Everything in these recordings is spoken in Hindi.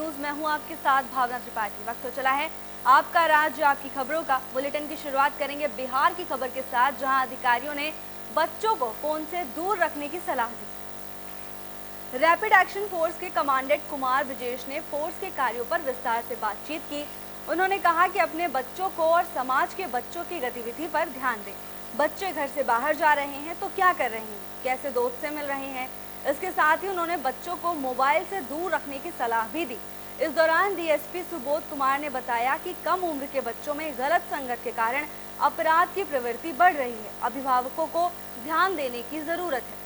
न्यूज में हूं आपके साथ भावना त्रिपाठी। वक्त हो चला है आपका राज्य आपकी खबरों का। बुलेटिन की शुरुआत करेंगे बिहार की खबर के साथ, जहां अधिकारियों ने बच्चों को फोन से दूर रखने की सलाह दी। रैपिड एक्शन फोर्स के कमांडेंट कुमार ब्रजेश ने फोर्स के कार्यों पर विस्तार से बातचीत की। उन्होंने कहा कि अपने बच्चों को और समाज के बच्चों की गतिविधि पर ध्यान दें। बच्चे घर से बाहर जा रहे हैं तो क्या कर रहे हैं, कैसे दोस्त से मिल रहे हैं। इसके साथ ही उन्होंने बच्चों को मोबाइल से दूर रखने की सलाह भी दी। इस दौरान डीएसपी सुबोध कुमार ने बताया कि कम उम्र के बच्चों में गलत संगत के कारण अपराध की प्रवृत्ति बढ़ रही है। अभिभावकों को ध्यान देने की जरूरत है।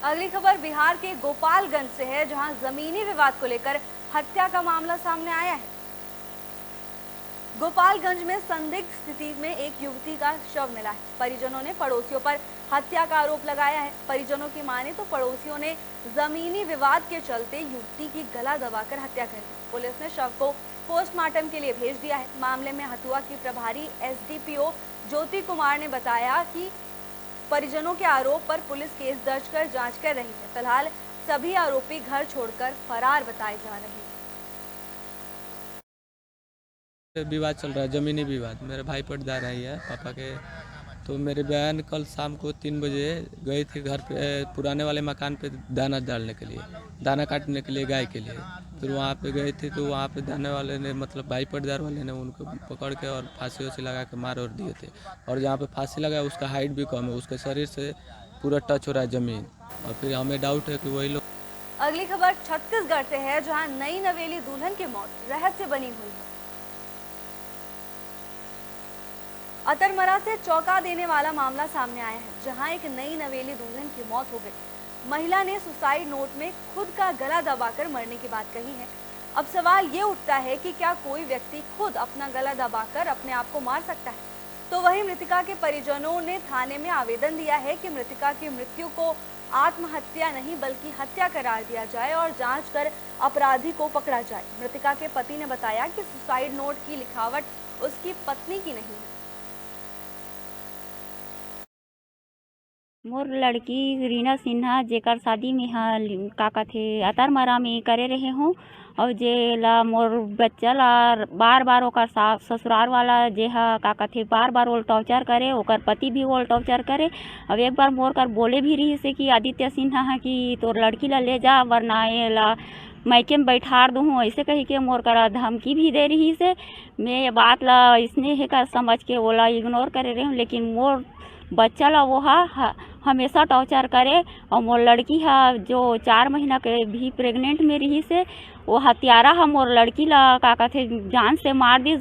अगली खबर बिहार के गोपालगंज से है, जहां जमीनी विवाद को लेकर हत्या का मामला सामने आया है। गोपालगंज में संदिग्ध स्थिति में एक युवती का शव मिला है। परिजनों ने पड़ोसियों पर हत्या का आरोप लगाया है। परिजनों की माने तो पड़ोसियों ने जमीनी विवाद के चलते युवती की गला दबाकर हत्या कर दी। पुलिस ने शव को पोस्टमार्टम के लिए भेज दिया है। मामले में हथुआ की प्रभारी एसडीपीओ ज्योति कुमार ने बताया कि परिजनों के आरोप पर पुलिस केस दर्ज कर जांच कर रही है। फिलहाल सभी आरोपी घर छोड़कर फरार बताए जा रहे हैं। विवाद चल रहा है, जमीनी विवाद। मेरे भाई पटदार है पापा के। तो मेरे बहन कल शाम को 3 बजे गई थी घर पे, पुराने वाले मकान पे दाना डालने के लिए, दाना काटने के लिए गाय के लिए। फिर वहाँ पे गई थी तो वहाँ पे दाने वाले ने, मतलब भाई पटदार वाले ने उनको पकड़ के और फांसी वासी लगा के मार और दिए थे। और जहाँ पे फांसी लगा उसका हाइट भी कम है, उसके शरीर से पूरा टच हो रहा है जमीन। और फिर हमें डाउट है कि वही लोग। अगली खबर छत्तीसगढ़ से है, जहाँ नई नवेली दुल्हन की मौत रहस्य बनी हुई है। अतरमरा से चौंका देने वाला मामला सामने आया है, जहां एक नई नवेली दुल्हन की मौत हो गई। महिला ने सुसाइड नोट में खुद का गला दबाकर मरने की बात कही है। अब सवाल ये उठता है कि क्या कोई व्यक्ति खुद अपना गला दबाकर अपने आप को मार सकता है। तो वहीं मृतका के परिजनों ने थाने में आवेदन दिया है कि मृतका की मृत्यु को आत्महत्या नहीं बल्कि हत्या करार दिया जाए और जांच कर अपराधी को पकड़ा जाए। मृतका के पति ने बताया कि सुसाइड नोट की लिखावट उसकी पत्नी की नहीं है। मोर लड़की रीना सिन्हा जेकर शादी में का कथे अतरमरा में करे रहे हूँ। और जे ला मोर बच्चा ला बार बार ओकर ससुराल वाला जे का कथे बार बार वो टॉर्चर करे, ओकर पति भी वो टॉर्चर करे। अब एक बार मोर कर बोले भी रही से कि आदित्य सिन्हा है कि तोर लड़की ला ले जा, वरना ये ला मायके में बैठार दूँ, ऐसे कही के मोर कर धमकी भी दे रही से। मैं ये बात ला इसने है कर समझ के वो ला इग्नोर करे रही हूँ, लेकिन मोर बच्चा ला वो हमेशा टॉर्चर करे। और मोर लड़की जो 4 महीना के भी प्रेग्नेंट में रही से, वो हत्यारा मोर लड़की ला का कथे जान से मार दी,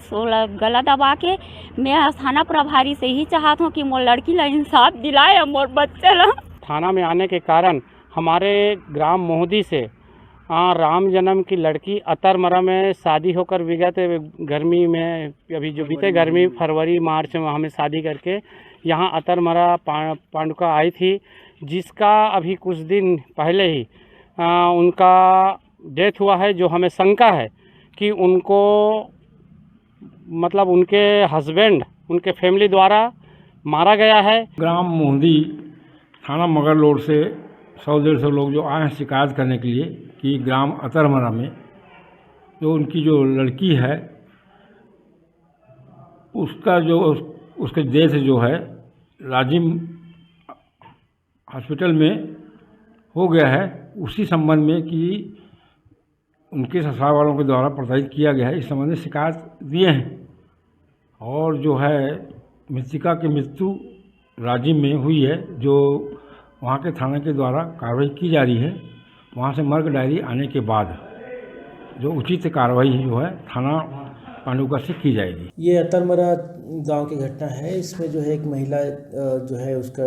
गला दबा के। मैं थाना प्रभारी से ही चाहत हूँ कि मोर लड़की ला इंसाफ दिलाए और मोर बच्चा ला। थाना में आने के कारण हमारे ग्राम मोहदी से राम जन्म की लड़की अतरमरा में शादी होकर विगत गर्मी में, अभी जो बीते गर्मी फरवरी मार्च में हमें शादी करके यहाँ अतरमरा पांडुका आई थी, जिसका अभी कुछ दिन पहले ही उनका डेथ हुआ है। जो हमें शंका है कि उनको, मतलब उनके हस्बैंड, उनके फैमिली द्वारा मारा गया है। ग्राम मोहदी थाना मगरलोड से 100-150 लोग जो आए हैं शिकायत करने के लिए कि ग्राम अतरमरा में जो उनकी जो लड़की है उसका जो उसके डेथ जो है राजिम हॉस्पिटल में हो गया है, उसी संबंध में कि उनके ससुराल वालों के द्वारा प्रताड़ित किया गया है, इस संबंध में शिकायत दिए हैं। और जो है मृतिका की मृत्यु राजिम में हुई है, जो वहाँ के थाने के द्वारा कार्रवाई की जा रही है। वहाँ से मर्ग डायरी आने के बाद जो उचित कार्रवाई जो है थाना पांडुका से की जाएगी। ये अतरमरा गांव की घटना है। इसमें जो है एक महिला जो है उसका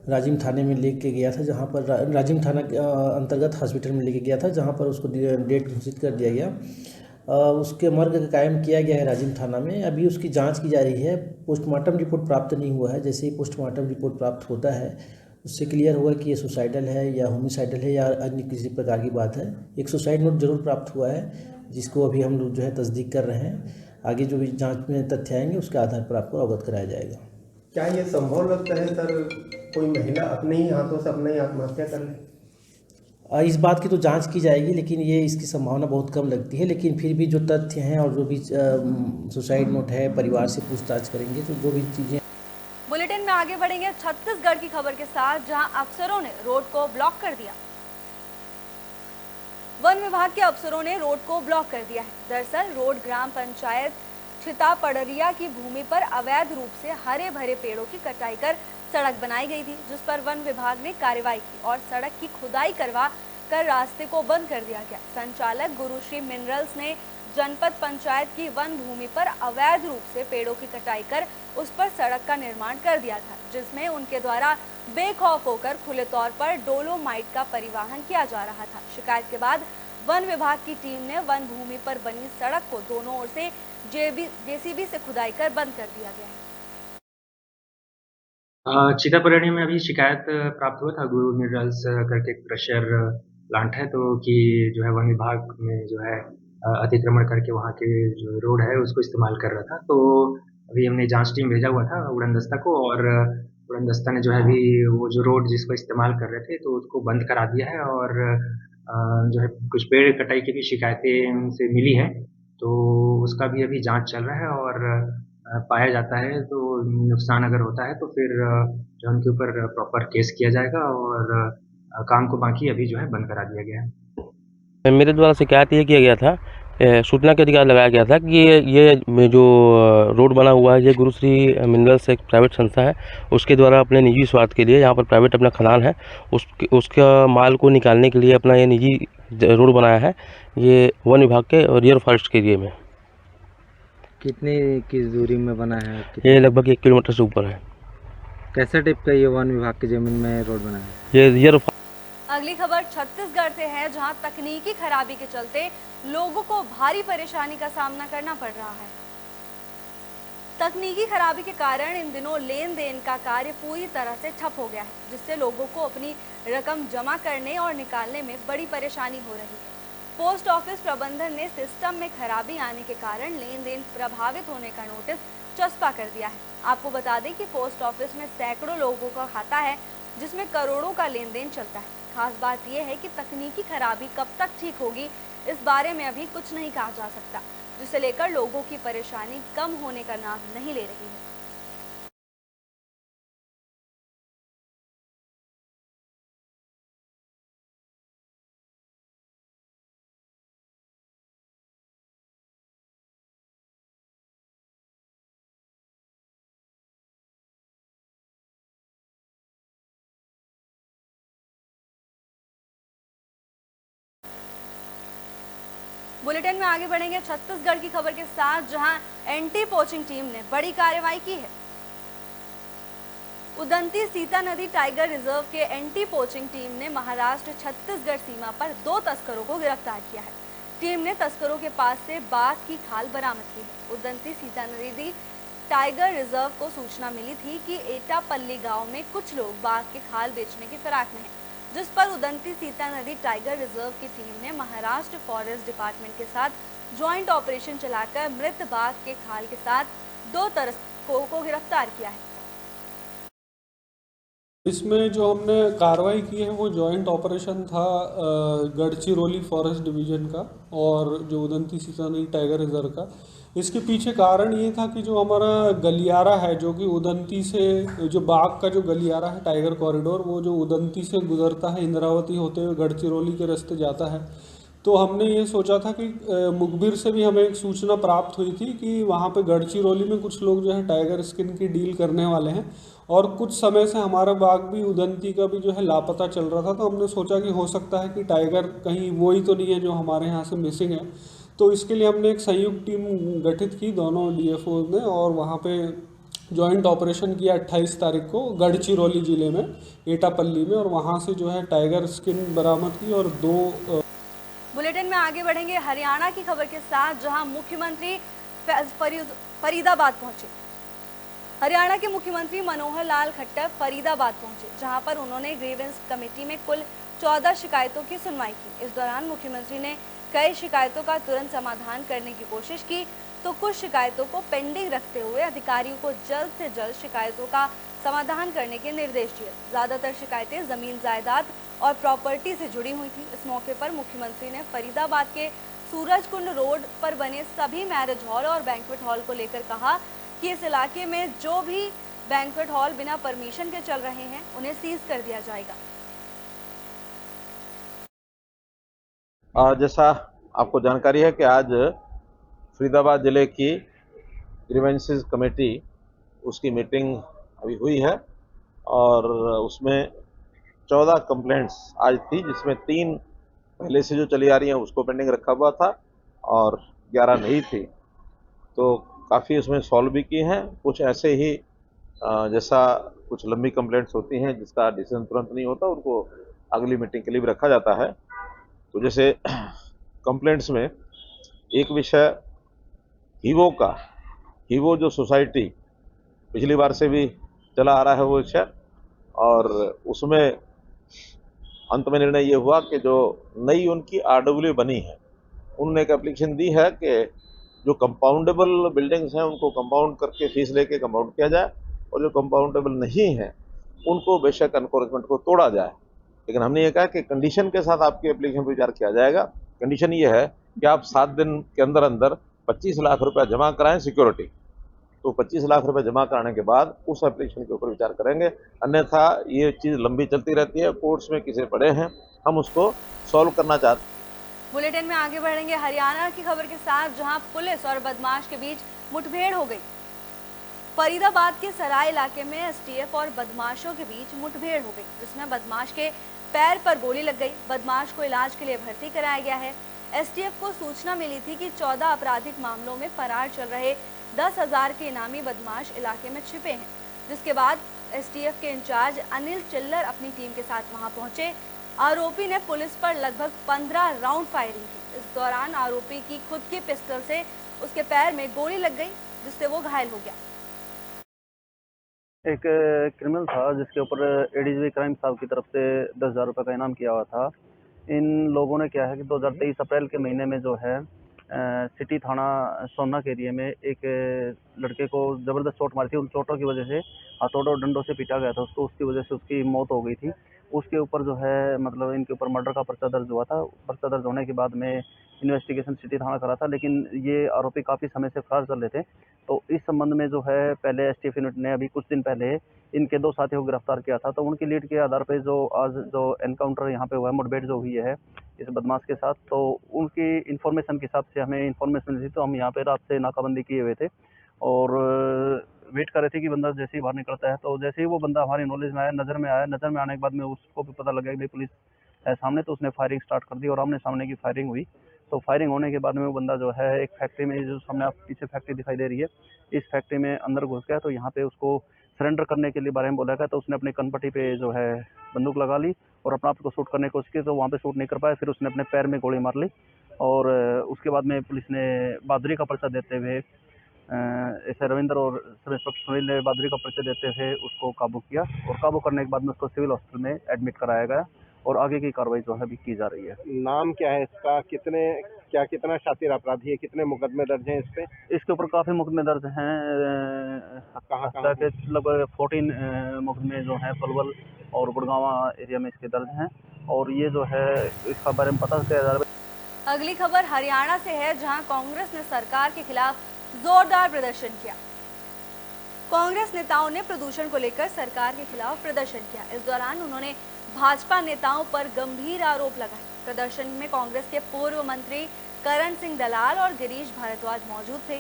राजिम थाने में लेके गया था, जहां पर राजिम थाना के अंतर्गत हॉस्पिटल में लेके गया था, जहां पर उसको डेट घोषित कर दिया गया। उसके मर्ग का कायम किया गया है राजिम थाना में। अभी उसकी जांच की जा रही है। पोस्टमार्टम रिपोर्ट प्राप्त नहीं हुआ है। जैसे ही पोस्टमार्टम रिपोर्ट प्राप्त होता है उससे क्लियर होगा कि ये सुसाइडल है या होमिसाइडल है या अन्य किसी प्रकार की बात है। एक सुसाइड नोट जरूर प्राप्त हुआ है जिसको अभी हम लोग जो है तस्दीक कर रहे हैं। आगे जो भी जांच में तथ्य आएंगे उसके आधार पर आपको अवगत कराया जाएगा। क्या ये संभव लगता है सर, कोई महिला अपने ही हाथों से अपने ही आत्महत्या कर ले? इस बात की तो जांच की जाएगी, लेकिन ये इसकी संभावना बहुत कम लगती है। लेकिन फिर भी जो तथ्य हैं और जो भी सुसाइड नोट है, परिवार से पूछताछ करेंगे तो जो भी चीज़ें। बुलेटिन में आगे बढ़ेंगे छत्तीसगढ़ की खबर के साथ, जहां अफसरों ने रोड को ब्लॉक कर दिया। वन विभाग के अफसरों ने रोड को ब्लॉक कर दिया है। दरअसल रोड ग्राम पंचायत छितापड़रिया की भूमि पर अवैध रूप से हरे भरे पेड़ों की कटाई कर सड़क बनाई गई थी, जिस पर वन विभाग ने कार्रवाई की और सड़क की खुदाई करवा कर रास्ते को बंद कर दिया गया। संचालक गुरुश्री मिनरल्स ने जनपद पंचायत की वन भूमि पर अवैध रूप से पेड़ों की कटाई कर उस पर सड़क का निर्माण कर दिया था, जिसमें उनके द्वारा बेखौफ होकर खुले तौर पर डोलोमाइट का परिवहन किया जा रहा था। शिकायत के बाद वन विभाग की टीम ने वन भूमि पर बनी सड़क को दोनों ओर से जेसीबी से खुदाई कर बंद कर दिया गया है। छितापड़रिया में अभी शिकायत प्राप्त हुआ था, गुरु मिनरल्स करके क्रशर प्लांट है, तो कि जो है वन विभाग में जो है अतिक्रमण करके वहाँ के जो रोड है उसको इस्तेमाल कर रहा था। तो अभी हमने जांच टीम भेजा हुआ था उड़नदस्ता को, और उड़नदस्ता ने जो है अभी वो जो रोड जिसको इस्तेमाल कर रहे थे तो उसको बंद करा दिया है। और जो है कुछ पेड़ कटाई की भी शिकायतें उनसे मिली है, तो उसका भी अभी जांच चल रहा है। और पाया जाता है तो नुकसान अगर होता है तो फिर जो उनके ऊपर प्रॉपर केस किया जाएगा, और काम को बाकी अभी जो है बंद करा दिया गया है। मेरे द्वारा शिकायत ये किया गया था, सूचना के अधिकार लगाया गया था कि ये जो रोड बना हुआ है ये गुरुश्री मिनरल्स एक प्राइवेट संस्था है, उसके द्वारा अपने निजी स्वार्थ के लिए यहाँ पर प्राइवेट अपना खदान है उसका माल को निकालने के लिए अपना ये निजी रोड बनाया है। ये वन विभाग के रियर फॉरेस्ट के एरिया में। कितनी की दूरी में बना है? ये लगभग 1 किलोमीटर से ऊपर है। कैसे टाइप का ये वन विभाग की जमीन में रोड बना है? ये रियर। अगली खबर छत्तीसगढ़ से है, जहां तकनीकी खराबी के चलते लोगों को भारी परेशानी का सामना करना पड़ रहा है। तकनीकी खराबी के कारण इन दिनों लेन देन का कार्य पूरी तरह से ठप हो गया है, जिससे लोगों को अपनी रकम जमा करने और निकालने में बड़ी परेशानी हो रही है। पोस्ट ऑफिस प्रबंधन ने सिस्टम में खराबी आने के कारण लेन देन प्रभावित होने का नोटिस चस्पा कर दिया है। आपको बता दें कि पोस्ट ऑफिस में सैकड़ों लोगों का खाता है, जिसमें करोड़ों का लेन देन चलता है। खास बात यह है कि तकनीकी खराबी कब तक ठीक होगी, इस बारे में अभी कुछ नहीं कहा जा सकता, जिसे लेकर लोगों की परेशानी कम होने का नाम नहीं ले रही है। बुलेटिन में आगे बढ़ेंगे छत्तीसगढ़ की खबर के साथ, जहां एंटी पोचिंग टीम ने बड़ी कार्रवाई की है। उदंती सीता नदी टाइगर रिजर्व के एंटी पोचिंग टीम ने महाराष्ट्र छत्तीसगढ़ सीमा पर 2 तस्करों को गिरफ्तार किया है। टीम ने तस्करों के पास से बाघ की खाल बरामद की है। उदंती सीता नदी टाइगर रिजर्व को सूचना मिली थी कि एटापल्ली गांव में कुछ लोग बाघ की खाल बेचने की फिराक में हैं, जिस पर उदंती सीता नदी टाइगर रिजर्व की टीम ने महाराष्ट्र फॉरेस्ट डिपार्टमेंट के साथ ज्वाइंट ऑपरेशन चलाकर मृत बाघ के खाल के साथ 2 तस्करों को गिरफ्तार किया है। इसमें जो हमने कार्रवाई की है वो जॉइंट ऑपरेशन था गढ़चिरौली फॉरेस्ट डिवीजन का और जो उदंती सीता नदी टाइगर रिजर्व का। इसके पीछे कारण ये था कि जो हमारा गलियारा है, जो कि उदंती से जो बाघ का जो गलियारा है टाइगर कॉरिडोर, वो जो उदंती से गुजरता है इंद्रावती होते हुए गढ़चिरौली के रास्ते जाता है। तो हमने ये सोचा था कि मुखबिर से भी हमें एक सूचना प्राप्त हुई थी कि वहाँ पे गढ़चिरौली में कुछ लोग जो है टाइगर स्किन की डील करने वाले हैं, और कुछ समय से हमारा बाघ भी उदंती का भी जो है लापता चल रहा था। तो हमने सोचा कि हो सकता है कि टाइगर कहीं वो ही तो नहीं है जो हमारे यहाँ से मिसिंग है। तो इसके लिए हमने एक संयुक्त टीम गठित की दोनों DFO ने, और वहाँ पे जॉइंट ऑपरेशन किया 28 तारीख को गढ़चिरौली ज़िले में एटापल्ली में, और वहाँ से जो है टाइगर स्किन बरामद की और 2। बुलेटिन में आगे बढ़ेंगे हरियाणा की खबर के साथ, जहां मुख्यमंत्री फरीदाबाद पहुंचे। हरियाणा के मुख्यमंत्री मनोहर लाल खट्टर फरीदाबाद पहुंचे, जहां पर उन्होंने ग्रीवेंस कमेटी में कुल 14 शिकायतों की सुनवाई की। इस दौरान मुख्यमंत्री ने कई शिकायतों का तुरंत समाधान करने की कोशिश की, तो कुछ शिकायतों को पेंडिंग रखते हुए अधिकारियों को जल्द से जल्द शिकायतों का समाधान करने के निर्देश दिए। ज्यादातर शिकायतें जमीन जायदाद और प्रॉपर्टी से जुड़ी हुई थी। इस मौके पर मुख्यमंत्री ने फरीदाबाद के सूरजकुंड रोड पर बने सभी मैरिज हॉल और बैंक्वेट हॉल को लेकर कहा कि इस इलाके में जो भी बैंक्वेट हॉल बिना परमिशन के चल रहे हैं उन्हें सीज कर दिया जाएगा। जैसा आपको जानकारी है कि आज फरीदाबाद ज़िले की ग्रीवेंसेस कमेटी उसकी मीटिंग अभी हुई है और उसमें 14 कंप्लेंट्स आज थी, जिसमें 3 पहले से जो चली आ रही हैं उसको पेंडिंग रखा हुआ था और 11 नहीं थी। तो काफ़ी उसमें सॉल्व भी की हैं। कुछ ऐसे ही जैसा कुछ लंबी कंप्लेंट्स होती हैं जिसका डिसीजन तुरंत नहीं होता, उनको अगली मीटिंग के लिए भी रखा जाता है। तो जैसे कंप्लेंट्स में एक विषय हीवो जो सोसाइटी पिछली बार से भी चला आ रहा है वो विषय, और उसमें अंत में निर्णय ये हुआ कि जो नई उनकी RW बनी है, उन्होंने एक एप्लीकेशन दी है कि जो कंपाउंडेबल बिल्डिंग्स हैं उनको कंपाउंड करके फीस लेके कंपाउंड किया जाए, और जो कंपाउंडेबल नहीं है उनको बेशक एनक्रोचमेंट को तोड़ा जाए। लेकिन हमने ये कहा कि कंडीशन के साथ आपकी एप्लीकेशन पर विचार किया जाएगा। कंडीशन ये है कि आप 7 दिन के अंदर अंदर 25 लाख रुपया जमा कराएं सिक्योरिटी। तो 25 लाख रुपए जमा कराने के बाद उस एप्लीकेशन के ऊपर विचार करेंगे, अन्यथा ये चीज़ लंबी चलती रहती है, कोर्ट्स में किसे पड़े हैं, हम उसको सॉल्व करना चाहते हैं। बुलेटिन में आगे बढ़ेंगे हरियाणा की खबर के साथ, जहां पुलिस और बदमाश के बीच मुठभेड़ हो गई। फरीदाबाद के सराय इलाके में STF और बदमाशों के बीच मुठभेड़ हो गई, जिसमें बदमाश के पैर पर गोली लग गई। बदमाश को इलाज के लिए भर्ती कराया गया है। STF को सूचना मिली थी कि 14 आपराधिक मामलों में फरार चल रहे 10,000 के इनामी बदमाश इलाके में छिपे हैं, जिसके बाद STF के इंचार्ज अनिल चिल्लर अपनी टीम के साथ वहां पहुंचे। आरोपी ने पुलिस पर लगभग 15 राउंड फायरिंग की। इस दौरान आरोपी की खुद की पिस्टल से उसके पैर में गोली लग गई, जिससे वो घायल हो गया। एक क्रिमिनल था जिसके ऊपर ADGP क्राइम साहब की तरफ से 10,000 रुपये का इनाम किया हुआ था। इन लोगों ने क्या है कि 2023 अप्रैल के महीने में जो है सिटी थाना सोना के एरिया में एक लड़के को ज़बरदस्त चोट मारी थी। उन चोटों की वजह से हथौड़ों और डंडों से पीटा गया था उसको, उसकी वजह से उसकी मौत हो गई थी। उसके ऊपर जो है मतलब इनके ऊपर मर्डर का पर्चा दर्ज हुआ था। पर्चा दर्ज होने के बाद में इन्वेस्टिगेशन सिटी थाना करा था, लेकिन ये आरोपी काफ़ी समय से फरार चल रहे थे। तो इस संबंध में जो है पहले STF यूनिट ने अभी कुछ दिन पहले इनके 2 साथियों को गिरफ्तार किया था। तो उनकी लीड के आधार पर जो आज जो एनकाउंटर यहाँ पे हुआ है, मुठभेड़ जो हुई है इस बदमाश के साथ, तो उनकी इन्फॉर्मेशन के हिसाब से हमें इन्फॉर्मेशन मिली थी। तो हम यहाँ पे रात से नाकाबंदी किए हुए थे और वेट कर रहे थे कि बंदा जैसे ही बाहर निकलता है। तो जैसे ही वो बंदा हमारी नॉलेज में आया, नज़र में आया, नज़र में आने के बाद में उसको भी पता लगा कि भाई पुलिस है सामने, तो उसने फायरिंग स्टार्ट कर दी और आमने सामने की फायरिंग हुई। तो फायरिंग होने के बाद में वो बंदा जो है एक फैक्ट्री में, जो सामने आप पीछे फैक्ट्री दिखाई दे रही है, इस फैक्ट्री में अंदर घुस गया। तो यहाँ पे उसको सरेंडर करने के लिए बारे में बोला गया। तो उसने अपने कनपट्टी पे जो है बंदूक लगा ली और अपने आप को शूट करने की कोशिश की, तो वहाँ पे शूट नहीं कर पाया। फिर उसने अपने पैर में गोली मार ली और उसके बाद में पुलिस ने बहादुरी का पर्चा देते हुए ऐसे रविंद्र और सब इंस्पेक्टर सुनील ने बहादुरी का पर्चा देते हुए उसको काबू किया और काबू करने के बाद में उसको सिविल हॉस्पिटल में एडमिट कराया गया और आगे की कार्रवाई जो है अभी की जा रही है। नाम क्या है इसका, कितना शातिर अपराधी है, कितने मुकदमे दर्ज हैं इस पे? इसके ऊपर काफ़ी मुकदमे दर्ज हैं। कहाँ के लगभग 14 मुकदमे जो हैं पलवल और गुड़गांवा एरिया में इसके दर्ज हैं और ये जो है इसका बारे में पता किया जा रहा है। अगली खबर हरियाणा से है, जहां कांग्रेस ने सरकार के खिलाफ जोरदार प्रदर्शन किया। कांग्रेस नेताओं ने प्रदूषण को लेकर सरकार के खिलाफ प्रदर्शन किया। इस दौरान उन्होंने भाजपा नेताओं पर गंभीर आरोप लगाए। प्रदर्शन में कांग्रेस के पूर्व मंत्री करण सिंह दलाल और गिरीश भारद्वाज मौजूद थे।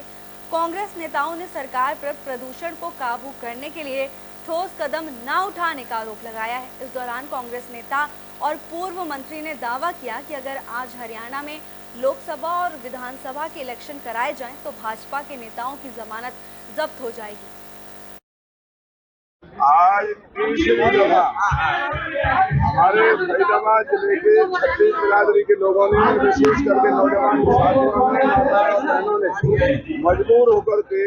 कांग्रेस नेताओं ने सरकार पर प्रदूषण को काबू करने के लिए ठोस कदम न उठाने का आरोप लगाया है। इस दौरान कांग्रेस नेता और पूर्व मंत्री ने दावा किया कि अगर आज हरियाणा में लोकसभा और विधानसभा के इलेक्शन कराए जाएं तो भाजपा के नेताओं की जमानत जब्त हो जाएगी। आज तीसरी दफा हमारे फरीदाबाद जिले के 36 बिरादरी के लोगों ने, विशेष करके नौजवान साथियों ने, बहनों ने मजबूर होकर के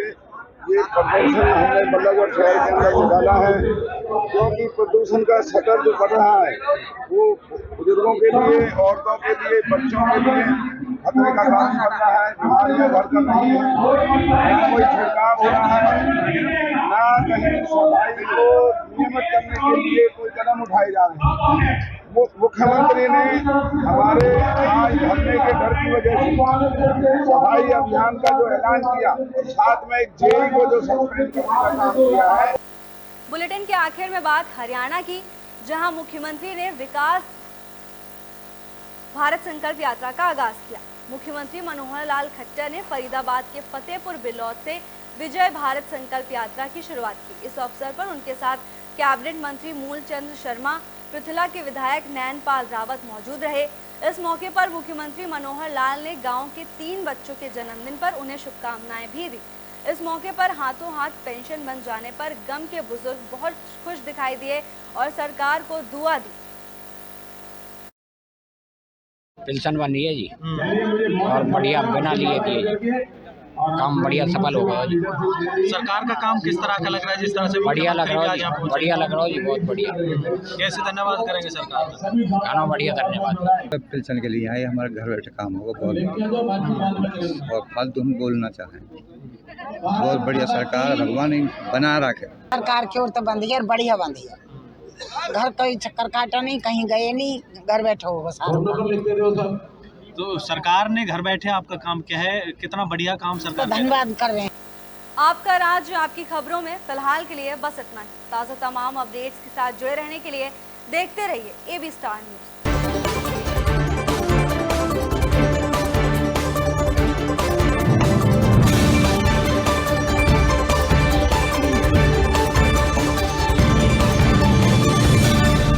ये प्रदूषण हमने बल्लभगढ़ शहर के अंदर निकाला है, क्योंकि प्रदूषण का स्तर जो बढ़ रहा है वो बुजुर्गों के लिए, औरतों के लिए, बच्चों के लिए खतरे का काम कर रहा है। बीमारियां भरकर नहीं है, न कोई छिड़काव हो रहा है, न कहीं सफाई को नियमित करने के लिए कोई कदम उठाए जा रहे हैं। मुख्यमंत्री ने हमारे आज धरने के डर की वजह से सफाई अभियान का जो ऐलान किया और साथ में एक जेई को जो सस्पेंड करने का काम किया है। बुलेटिन के आखिर में बात हरियाणा की, जहां मुख्यमंत्री ने विकास भारत संकल्प यात्रा का आगाज किया। मुख्यमंत्री मनोहर लाल खट्टर ने फरीदाबाद के फतेहपुर बिलौद से विजय भारत संकल्प यात्रा की शुरुआत की। इस अवसर पर उनके साथ कैबिनेट मंत्री मूलचंद शर्मा, पृथला के विधायक नैनपाल रावत मौजूद रहे। इस मौके पर मुख्यमंत्री मनोहर लाल ने गांव के 3 बच्चों के जन्मदिन पर उन्हें शुभकामनाएं भी दी। इस मौके पर हाथों हाथ पेंशन बन जाने पर गम के बुजुर्ग बहुत खुश दिखाई दिए और सरकार को दुआ दी। पेंशन बनी है जी और बढ़िया बना लिए कि काम बढ़िया सफल हो गया जी। सरकार का काम किस तरह का लग रहा है? जिस तरह से बढ़िया लग रहा है जी, बढ़िया लग रहा है जी, बहुत बढ़िया। कैसे धन्यवाद करेंगे सरकार का? गाना बढ़िया धन्यवाद। पेंशन के लिए आए, हमारे घर बैठे काम होगा बहुत, और फालतू हम बोलना चाहें बहुत बढ़िया सरकार भगवान बना रखे। सरकार की ओर तो बंदी है, बढ़िया बंदी है। घर कोई चक्कर काटा नहीं, कहीं गए नहीं, घर बैठे हो बस। तो सरकार ने घर बैठे आपका काम क्या है, कितना बढ़िया काम सरकार तो धन्यवाद कर रहे हैं। आपका राज्य आपकी खबरों में फिलहाल के लिए बस इतना ही। ताज़ा तमाम अपडेट्स के साथ जुड़े रहने के लिए देखते रहिए AB स्टार न्यूज़।